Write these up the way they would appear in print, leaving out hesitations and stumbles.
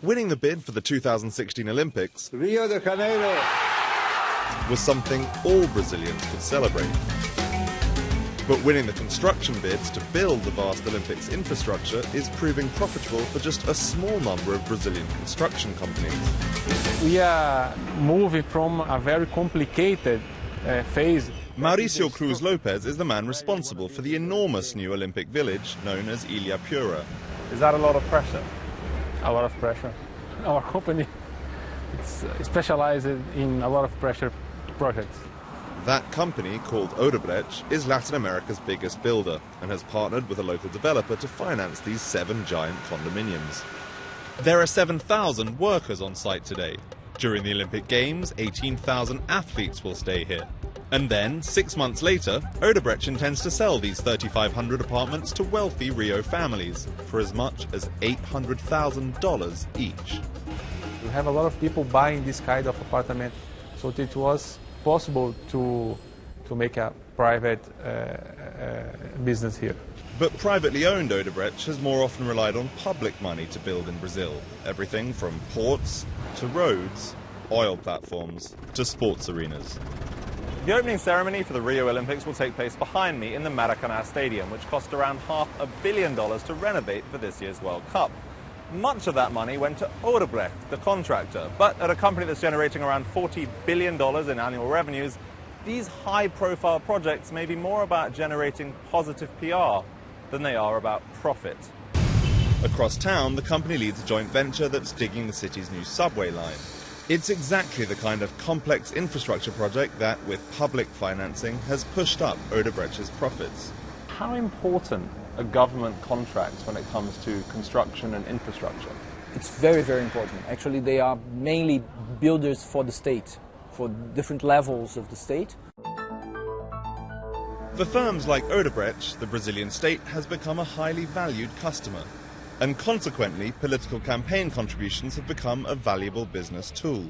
Winning the bid for the 2016 Olympics Rio de Janeiro was something all Brazilians could celebrate. But winning the construction bids to build the vast Olympics infrastructure is proving profitable for just a small number of Brazilian construction companies. We are moving from a very complicated phase. Mauricio Cruz Lopez is the man responsible for the enormous new Olympic village known as Ilha Pura. Is that a lot of pressure? A lot of pressure. Our company is specialized in a lot of pressure projects. That company, called Odebrecht, is Latin America's biggest builder and has partnered with a local developer to finance these 7 giant condominiums. There are 7,000 workers on site today. During the Olympic Games, 18,000 athletes will stay here. And then, 6 months later, Odebrecht intends to sell these 3,500 apartments to wealthy Rio families for as much as $800,000 each. We have a lot of people buying this kind of apartment, so it was possible to make a private business here. But privately owned Odebrecht has more often relied on public money to build in Brazil. Everything from ports to roads, oil platforms to sports arenas. The opening ceremony for the Rio Olympics will take place behind me in the Maracanã Stadium, which cost around $500 million to renovate for this year's World Cup. Much of that money went to Odebrecht, the contractor, but at a company that's generating around $40 billion in annual revenues, these high-profile projects may be more about generating positive PR than they are about profit. Across town, the company leads a joint venture that's digging the city's new subway line. It's exactly the kind of complex infrastructure project that, with public financing, has pushed up Odebrecht's profits. How important are government contracts when it comes to construction and infrastructure? It's very, very important. Actually, they are mainly builders for the state, for different levels of the state. For firms like Odebrecht, the Brazilian state has become a highly valued customer. And consequently, political campaign contributions have become a valuable business tool.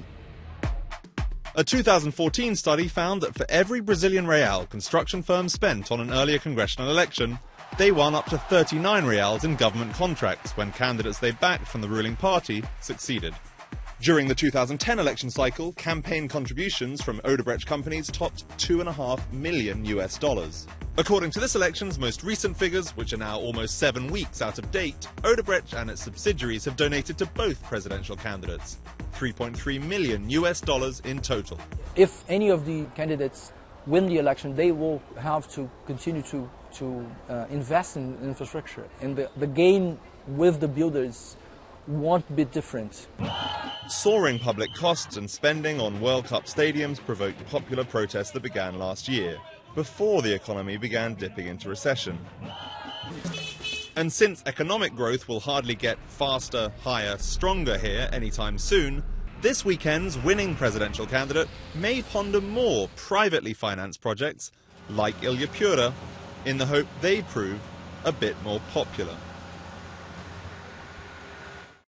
A 2014 study found that for every Brazilian real construction firms spent on an earlier congressional election, they won up to 39 reals in government contracts when candidates they backed from the ruling party succeeded. During the 2010 election cycle, campaign contributions from Odebrecht companies topped $2.5 million. According to this election's most recent figures, which are now almost 7 weeks out of date, Odebrecht and its subsidiaries have donated to both presidential candidates, $3.3 million in total. If any of the candidates win the election, they will have to continue to invest in infrastructure. And the gain with the builders won't be different. Soaring public costs and spending on World Cup stadiums provoked popular protests that began last year, before the economy began dipping into recession. And since economic growth will hardly get faster, higher, stronger here anytime soon, this weekend's winning presidential candidate may ponder more privately financed projects like Ilha Pura in the hope they prove a bit more popular.